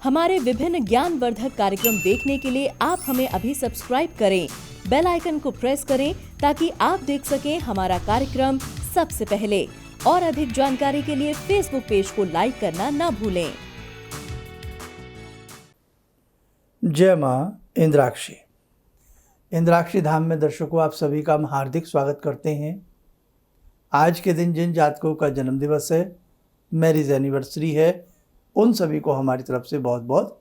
हमारे विभिन्न ज्ञानवर्धक कार्यक्रम देखने के लिए आप हमें अभी सब्सक्राइब करें, बेल आइकन को प्रेस करें ताकि आप देख सकें हमारा कार्यक्रम सबसे पहले। और अधिक जानकारी के लिए फेसबुक पेज को लाइक करना ना भूलें। जय माँ इंद्राक्षी। इंद्राक्षी धाम में दर्शकों आप सभी का हम हार्दिक स्वागत करते हैं। आज के दिन जिन जातकों का जन्म दिवस है, मैरिज एनिवर्सरी है, उन सभी को हमारी तरफ से बहुत बहुत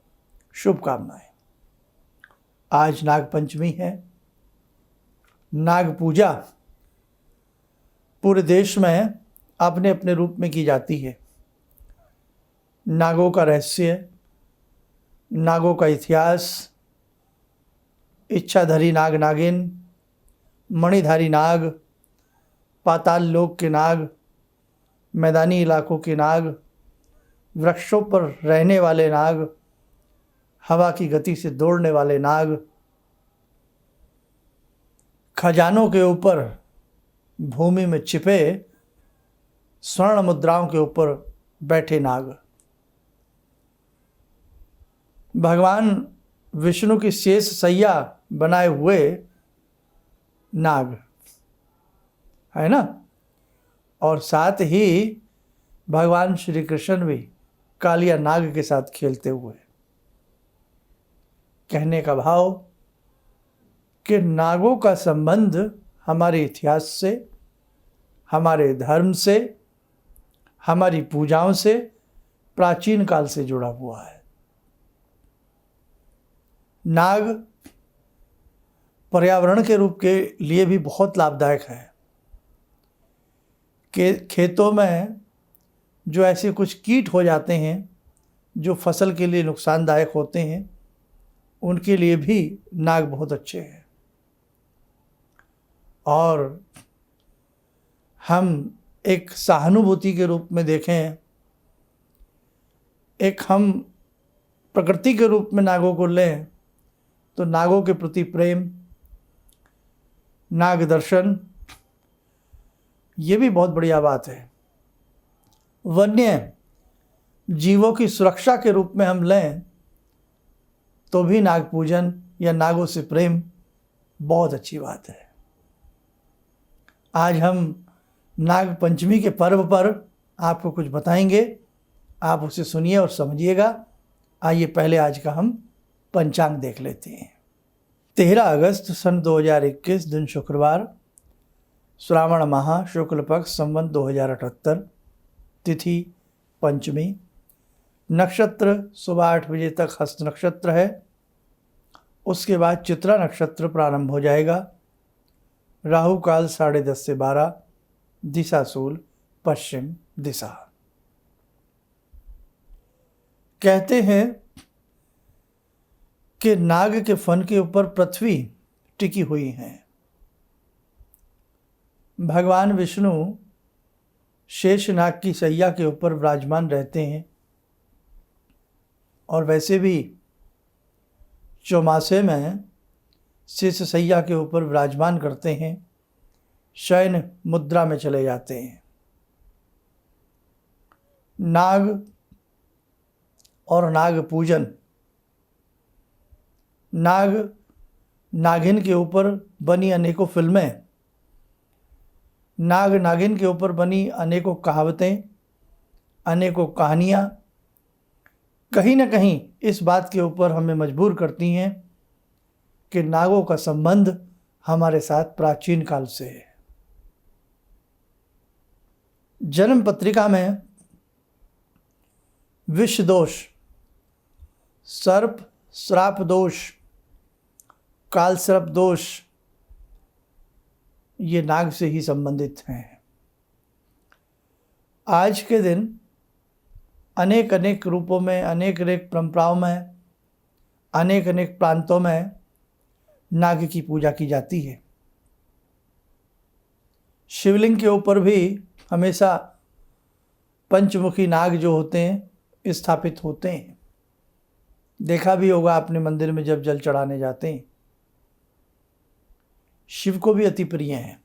शुभकामनाएं। आज नाग पंचमी है। नाग पूजा पूरे देश में अपने अपने रूप में की जाती है। नागों का रहस्य, नागों का इतिहास, इच्छाधारी नाग नागिन, मणिधारी नाग, पाताल लोक के नाग, मैदानी इलाकों के नाग, वृक्षों पर रहने वाले नाग, हवा की गति से दौड़ने वाले नाग, खजानों के ऊपर भूमि में छिपे स्वर्ण मुद्राओं के ऊपर बैठे नाग, भगवान विष्णु की शेष सैया बनाए हुए नाग है ना। और साथ ही भगवान श्री कृष्ण भी कालिया नाग के साथ खेलते हुए। कहने का भाव कि नागों का संबंध हमारे इतिहास से, हमारे धर्म से, हमारी पूजाओं से प्राचीन काल से जुड़ा हुआ है। नाग पर्यावरण के रूप के लिए भी बहुत लाभदायक है कि खेतों में जो ऐसे कुछ कीट हो जाते हैं जो फसल के लिए नुकसानदायक होते हैं, उनके लिए भी नाग बहुत अच्छे हैं। और हम एक सहानुभूति के रूप में देखें, एक हम प्रकृति के रूप में नागों को लें तो नागों के प्रति प्रेम, नाग दर्शन, ये भी बहुत बढ़िया बात है। वन्य जीवों की सुरक्षा के रूप में हम लें तो भी नाग पूजन या नागों से प्रेम बहुत अच्छी बात है। आज हम नाग पंचमी के पर्व पर आपको कुछ बताएंगे, आप उसे सुनिए और समझिएगा। आइए पहले आज का हम पंचांग देख लेते हैं। 13 अगस्त सन 2021 दिन शुक्रवार, श्रावण माह शुक्ल पक्ष संवत 2078, तिथि पंचमी, नक्षत्र सुबह 8 बजे तक हस्त नक्षत्र है। उसके बाद चित्रा नक्षत्र प्रारंभ हो जाएगा। राहु काल 10:30 से 12, दिशा शूल पश्चिम दिशा। कहते हैं कि नाग के फन के ऊपर पृथ्वी टिकी हुई है। भगवान विष्णु शेष नाग की सैया के ऊपर विराजमान रहते हैं और वैसे भी चौमासे में शेष सैया के ऊपर विराजमान करते हैं, शयन मुद्रा में चले जाते हैं। नाग और नाग पूजन, नाग नागिन के ऊपर बनी अनेकों फिल्में, नाग नागिन के ऊपर बनी अनेकों कहावतें, अनेकों कहानियाँ कहीं ना कहीं इस बात के ऊपर हमें मजबूर करती हैं कि नागों का संबंध हमारे साथ प्राचीन काल से है। जन्म पत्रिका में विष दोष, सर्प श्राप दोष, काल सर्प दोष, ये नाग से ही संबंधित हैं। आज के दिन अनेक अनेक रूपों में, अनेक अनेक परंपराओं में, अनेक अनेक प्रांतों में नाग की पूजा की जाती है। शिवलिंग के ऊपर भी हमेशा पंचमुखी नाग जो होते हैं स्थापित होते हैं। देखा भी होगा आपने मंदिर में जब जल चढ़ाने जाते हैं। शिव को भी अति प्रिय हैं।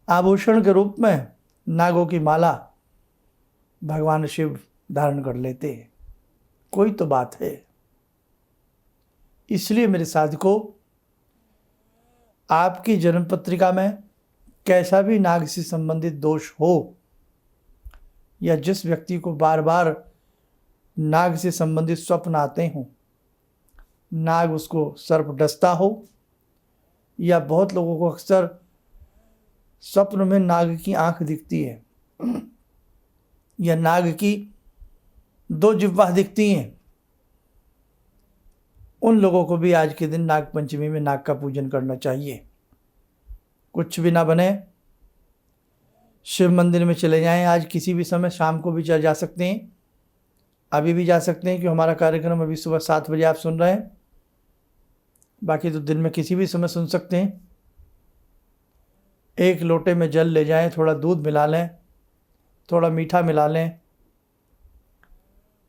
आभूषण के रूप में नागों की माला भगवान शिव धारण कर लेते हैं। कोई तो बात है। इसलिए मेरे साधकों, आपकी जन्म पत्रिका में कैसा भी नाग से संबंधित दोष हो, या जिस व्यक्ति को बार बार नाग से संबंधित स्वप्न आते हों, नाग उसको सर्प डसता हो, या बहुत लोगों को अक्सर स्वप्न में नाग की आंख दिखती है या नाग की 2 जिह्वा दिखती हैं, उन लोगों को भी आज के दिन नाग पंचमी में नाग का पूजन करना चाहिए। कुछ भी ना बने, शिव मंदिर में चले जाएं। आज किसी भी समय, शाम को भी चले जा सकते हैं, अभी भी जा सकते हैं, कि हमारा कार्यक्रम अभी सुबह 7 बजे आप सुन रहे हैं, बाकी तो दिन में किसी भी समय सुन सकते हैं। एक लोटे में जल ले जाएं, थोड़ा दूध मिला लें, थोड़ा मीठा मिला लें,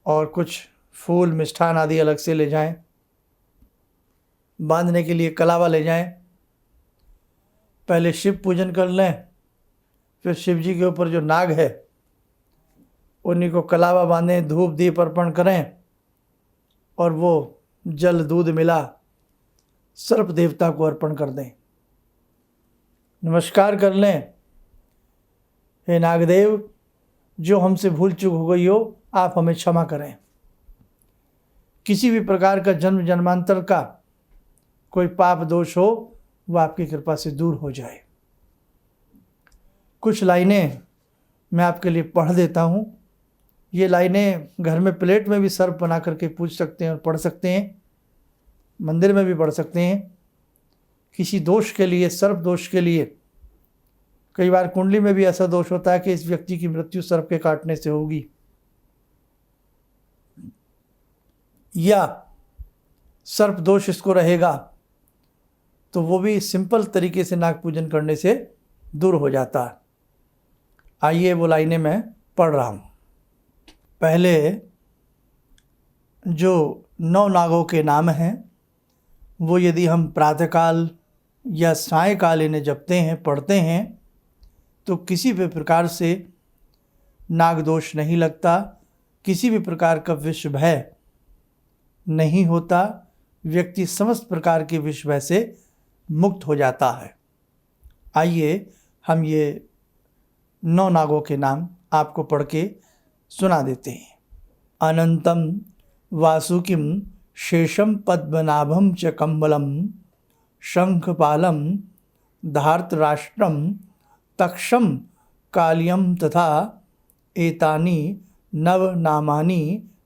और कुछ फूल मिष्ठान आदि अलग से ले जाएं। बांधने के लिए कलावा ले जाएं। पहले शिव पूजन कर लें, फिर शिव जी के ऊपर जो नाग है उन्हीं को कलावा बांधें, धूप दीप अर्पण करें, और वो जल दूध मिला सर्प देवता को अर्पण कर दें। नमस्कार कर लें, हे नागदेव, जो हमसे भूल चूक हो गई हो आप हमें क्षमा करें। किसी भी प्रकार का जन्म जन्मांतर का कोई पाप दोष हो वह आपकी कृपा से दूर हो जाए। कुछ लाइनें मैं आपके लिए पढ़ देता हूँ। ये लाइनें घर में प्लेट में भी सर्प बना करके पूज सकते हैं और पढ़ सकते हैं, मंदिर में भी पढ़ सकते हैं। किसी दोष के लिए, सर्प दोष के लिए, कई बार कुंडली में भी ऐसा दोष होता है कि इस व्यक्ति की मृत्यु सर्प के काटने से होगी, या सर्प दोष इसको रहेगा, तो वो भी सिंपल तरीके से नाग पूजन करने से दूर हो जाता है। आइए वो लाइनें मैं पढ़ रहा हूँ। पहले जो 9 नागों के नाम हैं वो यदि हम प्रातःकाल या सायंकाल इन्हें जपते हैं, पढ़ते हैं, तो किसी भी प्रकार से नाग दोष नहीं लगता, किसी भी प्रकार का विष भय नहीं होता, व्यक्ति समस्त प्रकार के विष भय से मुक्त हो जाता है। आइए हम ये 9 नागों के नाम आपको पढ़ के सुना देते हैं। अनंतम वासुकिम शेषम पद्मनाभम च कम्बलम शंखपालम धार्तराष्ट्रम तक्षम कालियम तथा एतानि नवनामानि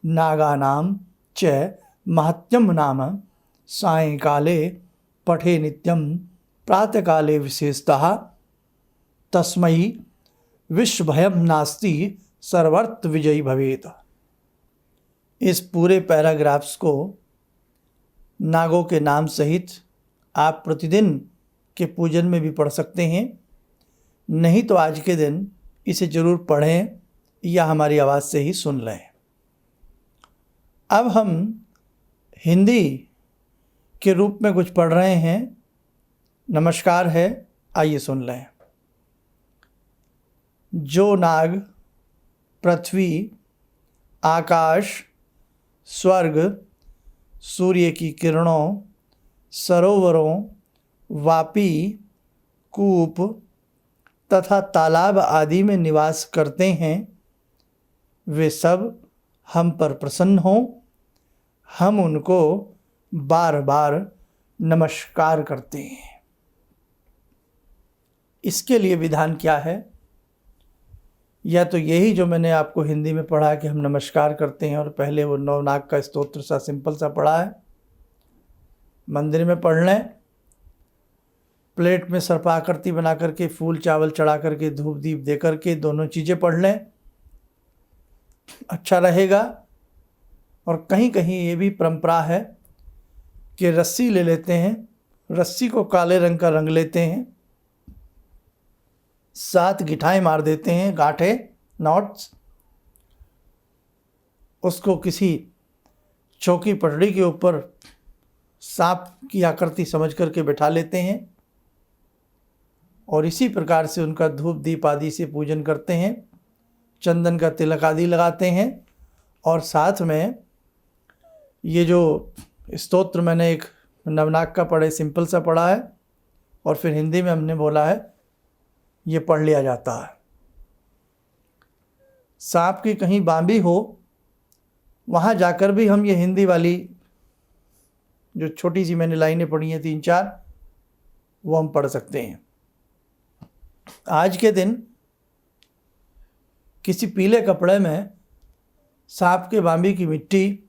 नागानां च महत्यम नाम सायंकाले पठे नित्यं प्रातःकाले विशेषतः तस्मै विश्वभयं नास्ति सर्वर्थ विजयी भवेत्। इस पूरे पैराग्राफ्स को नागों के नाम सहित आप प्रतिदिन के पूजन में भी पढ़ सकते हैं, नहीं तो आज के दिन इसे ज़रूर पढ़ें या हमारी आवाज़ से ही सुन लें। अब हम हिंदी के रूप में कुछ पढ़ रहे हैं। नमस्कार है, आइए सुन लें। जो नाग पृथ्वी, आकाश, स्वर्ग, सूर्य की किरणों, सरोवरों, वापी, कूप तथा तालाब आदि में निवास करते हैं, वे सब हम पर प्रसन्न हों, हम उनको बार बार नमस्कार करते हैं। इसके लिए विधान क्या है? या तो यही जो मैंने आपको हिंदी में पढ़ा कि हम नमस्कार करते हैं और पहले वो 9 नाग का स्तोत्र सा सिंपल सा पढ़ा है, मंदिर में पढ़ लें, प्लेट में सर्पाकृति बना करके फूल चावल चढ़ा करके धूप दीप दे करके दोनों चीज़ें पढ़ लें, अच्छा रहेगा। और कहीं कहीं ये भी परंपरा है कि रस्सी ले लेते हैं, रस्सी को काले रंग का रंग लेते हैं, 7 गिठाएं मार देते हैं, गांठे नॉट्स, उसको किसी चौकी पटड़ी के ऊपर सांप की आकृति समझ करके बिठा लेते हैं और इसी प्रकार से उनका धूप दीप आदि से पूजन करते हैं, चंदन का तिलक आदि लगाते हैं और साथ में ये जो स्तोत्र मैंने एक नवनाग का पढ़े, सिंपल सा पढ़ा है, और फिर हिंदी में हमने बोला है, ये पढ़ लिया जाता है। सांप की कहीं बांबी हो, वहाँ जाकर भी हम ये हिंदी वाली जो छोटी सी मैंने लाइनें पढ़ी हैं 3-4, वो हम पढ़ सकते हैं। आज के दिन किसी पीले कपड़े में सांप के बांबी की मिट्टी,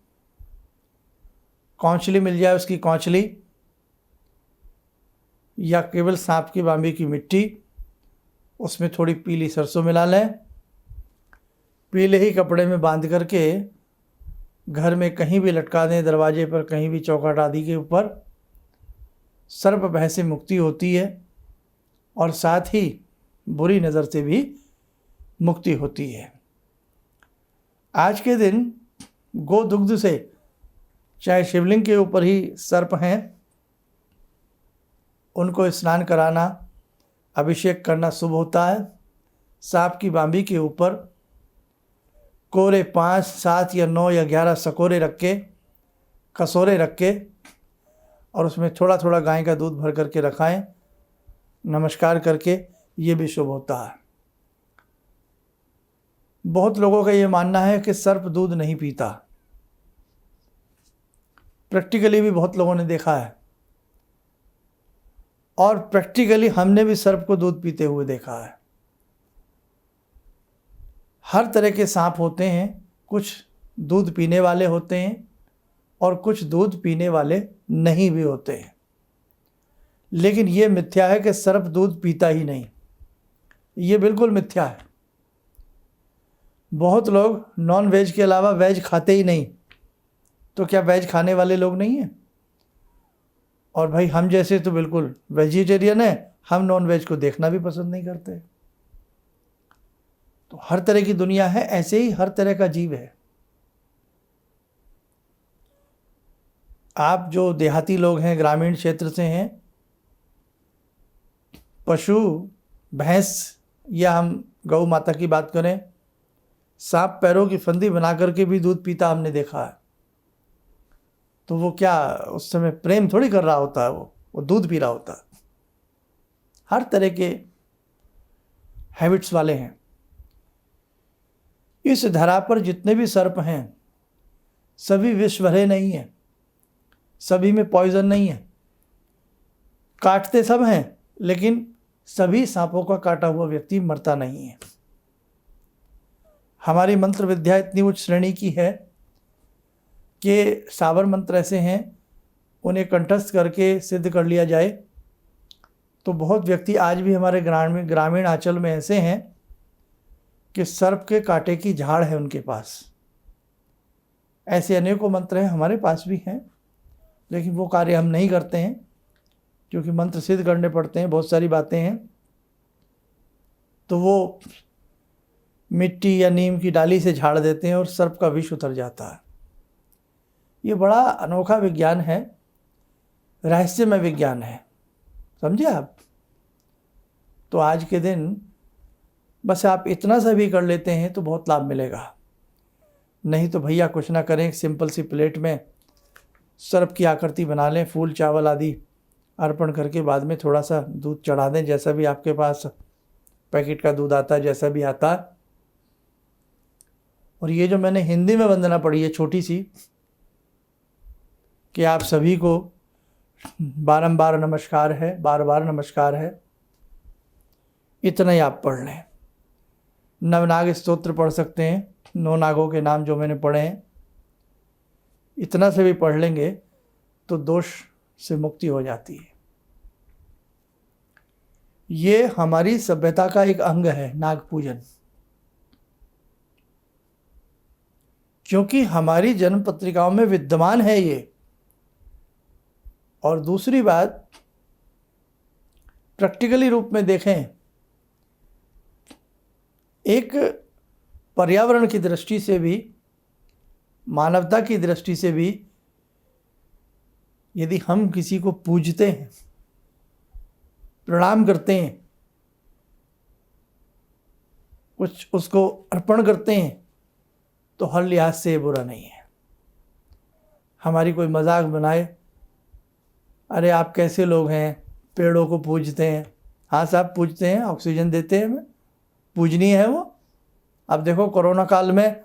कौंचली मिल जाए उसकी कौंचली, या केवल सांप की बांबी की मिट्टी, उसमें थोड़ी पीली सरसों मिला लें, पीले ही कपड़े में बांध करके घर में कहीं भी लटका दें, दरवाजे पर, कहीं भी चौखट आदि के ऊपर। सर्प भय से मुक्ति होती है और साथ ही बुरी नज़र से भी मुक्ति होती है। आज के दिन गोदुग्ध से, चाहे शिवलिंग के ऊपर ही सर्प हैं, उनको स्नान कराना, अभिषेक करना शुभ होता है। सांप की बांबी के ऊपर कोरे 5, 7 या 9 या 11 सकोरे रख के, कसोरे रख के, और उसमें थोड़ा थोड़ा गाय का दूध भर करके रखाएं, नमस्कार करके, ये भी शुभ होता है। बहुत लोगों का ये मानना है कि सर्प दूध नहीं पीता। प्रैक्टिकली भी बहुत लोगों ने देखा है, और प्रैक्टिकली हमने भी सर्प को दूध पीते हुए देखा है। हर तरह के सांप होते हैं, कुछ दूध पीने वाले होते हैं और कुछ दूध पीने वाले नहीं भी होते हैं। लेकिन ये मिथ्या है कि सर्प दूध पीता ही नहीं, ये बिल्कुल मिथ्या है। बहुत लोग नॉन वेज के अलावा वेज खाते ही नहीं, तो क्या वेज खाने वाले लोग नहीं हैं? और भाई हम जैसे तो बिल्कुल वेजिटेरियन है, हम नॉन वेज को देखना भी पसंद नहीं करते। तो हर तरह की दुनिया है, ऐसे ही हर तरह का जीव है। आप जो देहाती लोग हैं, ग्रामीण क्षेत्र से हैं, पशु, भैंस या हम गौ माता की बात करें, सांप पैरों की फंदी बना करके भी दूध पीता हमने देखा है। तो वो क्या उस समय प्रेम थोड़ी कर रहा होता है, वो दूध पी रहा होता है। हर तरह के हैबिट्स वाले हैं। इस धरा पर जितने भी सर्प हैं, सभी विष भरे नहीं हैं, सभी में पॉइजन नहीं है। काटते सब हैं, लेकिन सभी सांपों का काटा हुआ व्यक्ति मरता नहीं है। हमारी मंत्र विद्या इतनी उच्च श्रेणी की है कि सावर मंत्र ऐसे हैं, उन्हें कंठस्थ करके सिद्ध कर लिया जाए तो बहुत व्यक्ति आज भी हमारे ग्रामीण आंचल में ऐसे हैं कि सर्प के कांटे की झाड़ है उनके पास। ऐसे अनेकों मंत्र हैं, हमारे पास भी हैं, लेकिन वो कार्य हम नहीं करते हैं क्योंकि मंत्र सिद्ध करने पड़ते हैं, बहुत सारी बातें हैं। तो वो मिट्टी या नीम की डाली से झाड़ देते हैं और सर्प का विष उतर जाता है। ये बड़ा अनोखा विज्ञान है, रहस्यमय विज्ञान है, समझे आप। तो आज के दिन बस आप इतना सा भी कर लेते हैं तो बहुत लाभ मिलेगा। नहीं तो भैया कुछ ना करें, सिंपल सी प्लेट में सर्प की आकृति बना लें, फूल चावल आदि अर्पण करके बाद में थोड़ा सा दूध चढ़ा दें, जैसा भी आपके पास पैकेट का दूध आता है, जैसा भी आता है। और ये जो मैंने हिंदी में वंदना पढ़ी है छोटी सी, कि आप सभी को बारंबार नमस्कार है, बार बार नमस्कार है, इतना ही आप पढ़ लें। नवनाग स्तोत्र पढ़ सकते हैं, 9 नागों के नाम जो मैंने पढ़े हैं, इतना से भी पढ़ लेंगे तो दोष से मुक्ति हो जाती है। ये हमारी सभ्यता का एक अंग है, नाग पूजन, क्योंकि हमारी जन्म पत्रिकाओं में विद्यमान है ये। और दूसरी बात, प्रैक्टिकली रूप में देखें, एक पर्यावरण की दृष्टि से भी, मानवता की दृष्टि से भी, यदि हम किसी को पूजते हैं, प्रणाम करते हैं, कुछ उसको अर्पण करते हैं, तो हर लिहाज से बुरा नहीं है। हमारी कोई मजाक बनाए, अरे आप कैसे लोग हैं, पेड़ों को पूजते हैं। हाँ साहब पूजते हैं, ऑक्सीजन देते हैं हमें, पूजनीय है वो। अब देखो कोरोना काल में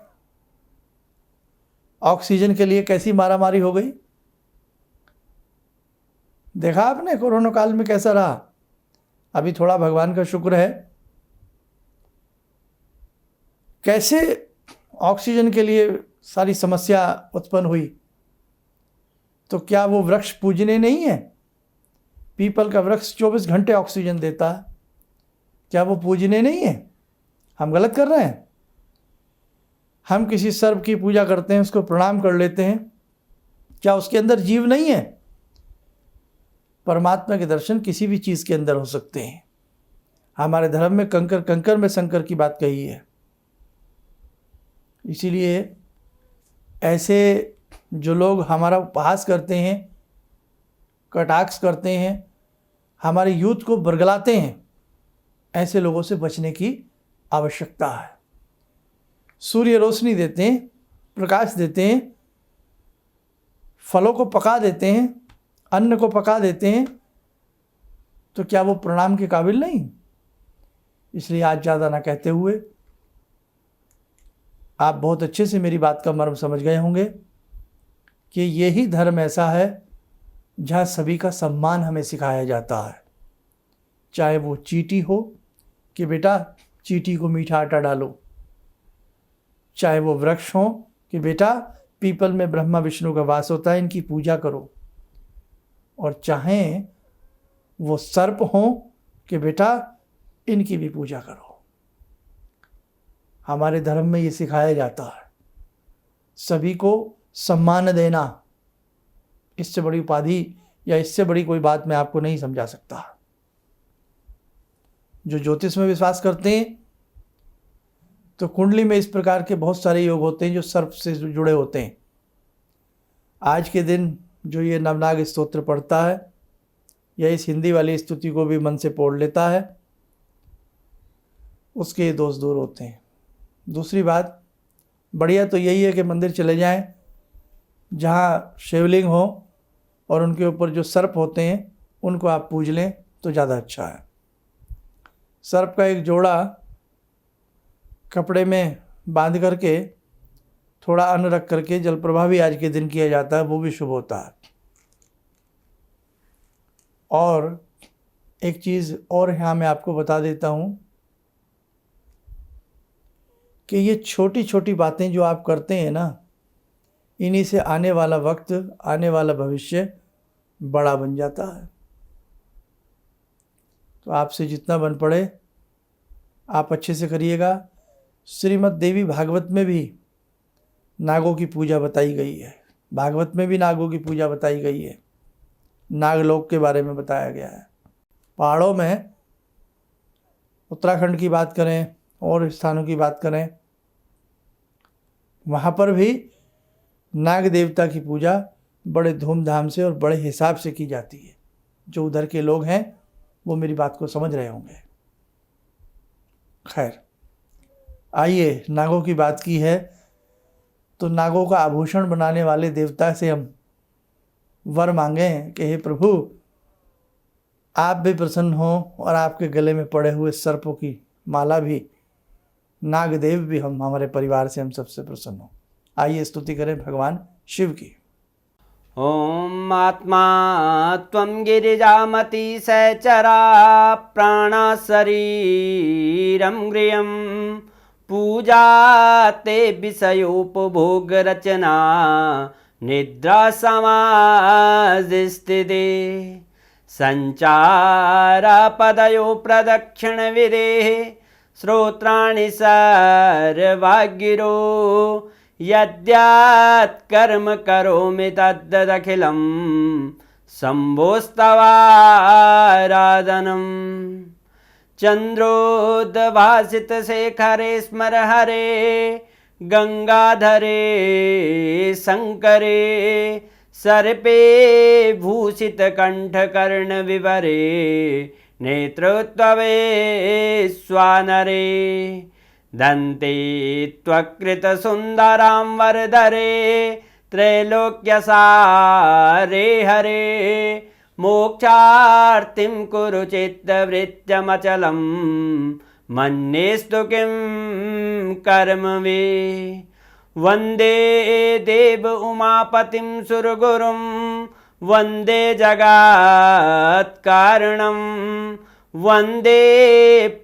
ऑक्सीजन के लिए कैसी मारामारी हो गई, देखा आपने कोरोना काल में कैसा रहा। अभी थोड़ा भगवान का शुक्र है, कैसे ऑक्सीजन के लिए सारी समस्या उत्पन्न हुई। तो क्या वो वृक्ष पूजनीय नहीं है? पीपल का वृक्ष 24 घंटे ऑक्सीजन देता है, क्या वो पूजनीय नहीं है? हम गलत कर रहे हैं? हम किसी सर्प की पूजा करते हैं, उसको प्रणाम कर लेते हैं, क्या उसके अंदर जीव नहीं है? परमात्मा के दर्शन किसी भी चीज़ के अंदर हो सकते हैं। हमारे धर्म में कंकर कंकर में शंकर की बात कही है। इसीलिए ऐसे जो लोग हमारा उपहास करते हैं, कटाक्ष करते हैं, हमारे यूथ को बरगलाते हैं, ऐसे लोगों से बचने की आवश्यकता है। सूर्य रोशनी देते हैं, प्रकाश देते हैं, फलों को पका देते हैं, अन्न को पका देते हैं, तो क्या वो प्रणाम के काबिल नहीं? इसलिए आज ज़्यादा ना कहते हुए, आप बहुत अच्छे से मेरी बात का मर्म समझ गए होंगे कि यही धर्म ऐसा है जहाँ सभी का सम्मान हमें सिखाया जाता है। चाहे वो चींटी हो कि बेटा चींटी को मीठा आटा डालो, चाहे वो वृक्ष हो कि बेटा पीपल में ब्रह्मा विष्णु का वास होता है, इनकी पूजा करो, और चाहे वो सर्प हो कि बेटा इनकी भी पूजा करो। हमारे धर्म में ये सिखाया जाता है, सभी को सम्मान देना। इससे बड़ी उपाधि या इससे बड़ी कोई बात मैं आपको नहीं समझा सकता। जो ज्योतिष में विश्वास करते हैं तो कुंडली में इस प्रकार के बहुत सारे योग होते हैं जो सर्प से जुड़े होते हैं। आज के दिन जो ये नवनाग स्तोत्र पढ़ता है या इस हिंदी वाली स्तुति को भी मन से पढ़ लेता है, उसके ये दोष दूर होते हैं। दूसरी बात बढ़िया तो यही है कि मंदिर चले जाएं जहाँ शिवलिंग हो और उनके ऊपर जो सर्प होते हैं उनको आप पूज लें तो ज़्यादा अच्छा है। सर्प का एक जोड़ा कपड़े में बांध करके थोड़ा अन्न रख करके जल प्रवाह भी आज के दिन किया जाता है, वो भी शुभ होता है। और एक चीज़ और यहाँ मैं आपको बता देता हूँ कि ये छोटी छोटी बातें जो आप करते हैं ना, इन्हीं से आने वाला वक्त, आने वाला भविष्य बड़ा बन जाता है। तो आपसे जितना बन पड़े आप अच्छे से करिएगा। श्रीमद् देवी भागवत में भी नागों की पूजा बताई गई है, भागवत में भी नागों की पूजा बताई गई है, नागलोक के बारे में बताया गया है। पहाड़ों में उत्तराखंड की बात करें और स्थानों की बात करें, वहाँ पर भी नाग देवता की पूजा बड़े धूमधाम से और बड़े हिसाब से की जाती है। जो उधर के लोग हैं वो मेरी बात को समझ रहे होंगे। खैर, आइए, नागों की बात की है तो नागों का आभूषण बनाने वाले देवता से हम वर मांगे कि हे प्रभु, आप भी प्रसन्न हो और आपके गले में पड़े हुए सर्पों की माला भी, नागदेव भी हम, हमारे परिवार से हम सबसे प्रसन्न हो। आइए स्तुति करें भगवान शिव की। ॐ आत्मा त्वं गिरिजामति सहचरा प्राणा शरीरं गृहं पूजा ते विषयोपभोगरचना निद्रा समाधिस्थिते सञ्चारपदयो प्रदक्षिणविधेः श्रोत्राणि सर्वागिरो यद्यात् कर्म करोमि तद्दखिलं शम्भोस्तवाराधनम् चन्द्रोद्भासितशेखरे स्मर हरे गंगाधरे शंकरे सर्पे भूषितकण्ठकर्णविवरे नेत्रोत्तवे स्वानरे दन्ते त्वकृतसुन्दरां वरदरे त्रैलोक्यसारे हरे मोक्षार्तिं कुरु चित्तवृत्त्यमचलं मन्येस्तु किं कर्म वे वन्दे देव उमापतिं सुरगुरुं वन्दे जगत्कारणं वन्दे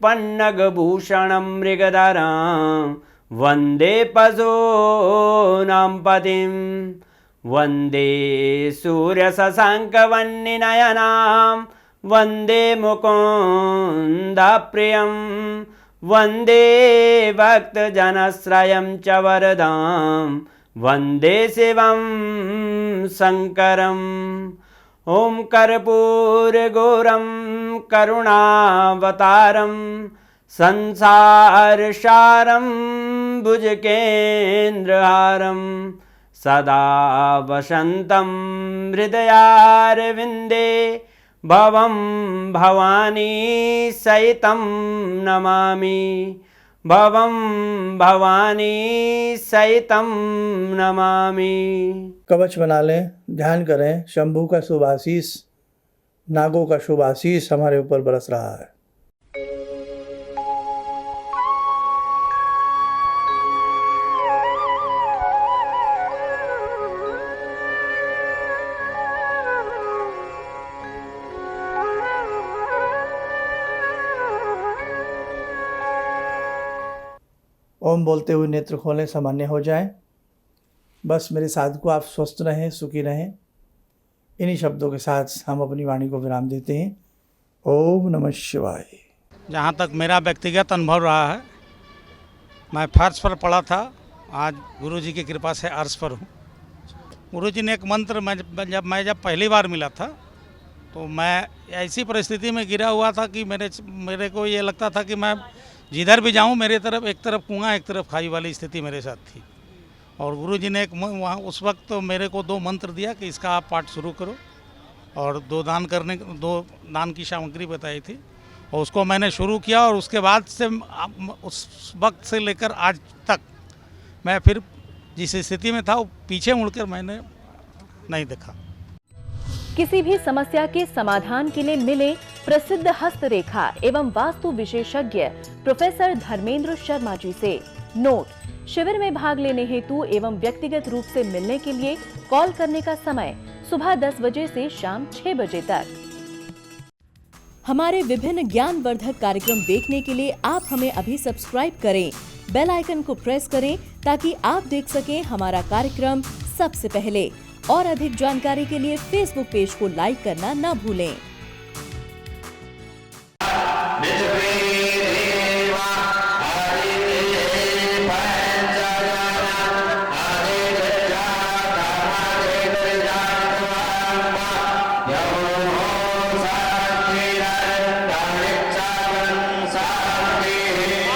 पन्नगभूषणं मृगधरं वन्दे पशूनां पतिं वन्दे सूर्यशशाङ्कवह्निनयनां वन्दे मुकुन्दप्रियं वन्दे भक्तजनश्रयं च वरदां वन्दे शिवं शङ्करम् ॐ कर्पूरगौरं करुणावतारं संसारसारं भुजगेन्द्रहारं सदा वसन्तं हृदयारविन्दे भवं भवानी सहितं नमामि भवं भवानी सहितं नमामि। कवच बना लें, ध्यान करें। शंभू का शुभ आशीष, नागों का शुभ आशीष हमारे ऊपर बरस रहा है। ओम बोलते हुए नेत्र खोलें, सामान्य हो जाएं। बस मेरे साधकों, आप स्वस्थ रहें, सुखी रहें। इन्हीं शब्दों के साथ हम अपनी वाणी को विराम देते हैं। ओम नमः शिवाय। जहाँ तक मेरा व्यक्तिगत अनुभव रहा है, मैं फर्श पर पड़ा था, आज गुरुजी की कृपा से अर्श पर हूँ। गुरुजी ने एक मंत्र जब पहली बार मिला था तो मैं ऐसी परिस्थिति में गिरा हुआ था कि मेरे को ये लगता था कि मैं जिधर भी जाऊँ मेरे तरफ एक तरफ कुआं एक तरफ खाई वाली स्थिति मेरे साथ थी। और गुरुजी ने वहाँ उस वक्त तो मेरे को 2 मंत्र दिया कि इसका आप पाठ शुरू करो, और 2 दान की सामग्री बताई थी और उसको मैंने शुरू किया। और उसके बाद से उस वक्त से लेकर आज तक मैं फिर जिस स्थिति में था वो पीछे मुड़कर मैंने नहीं देखा। किसी भी समस्या के समाधान के लिए मिले प्रसिद्ध हस्तरेखा एवं वास्तु विशेषज्ञ प्रोफेसर धर्मेंद्र शर्मा जी से। नोट: शिविर में भाग लेने हेतु एवं व्यक्तिगत रूप से मिलने के लिए कॉल करने का समय सुबह 10 बजे से शाम 6 बजे तक। हमारे विभिन्न ज्ञानवर्धक कार्यक्रम देखने के लिए आप हमें अभी सब्सक्राइब करें, बेल आइकन को प्रेस करें ताकि आप देख सकें हमारा कार्यक्रम सबसे पहले। और अधिक जानकारी के लिए फेसबुक पेज को लाइक करना न भूलें।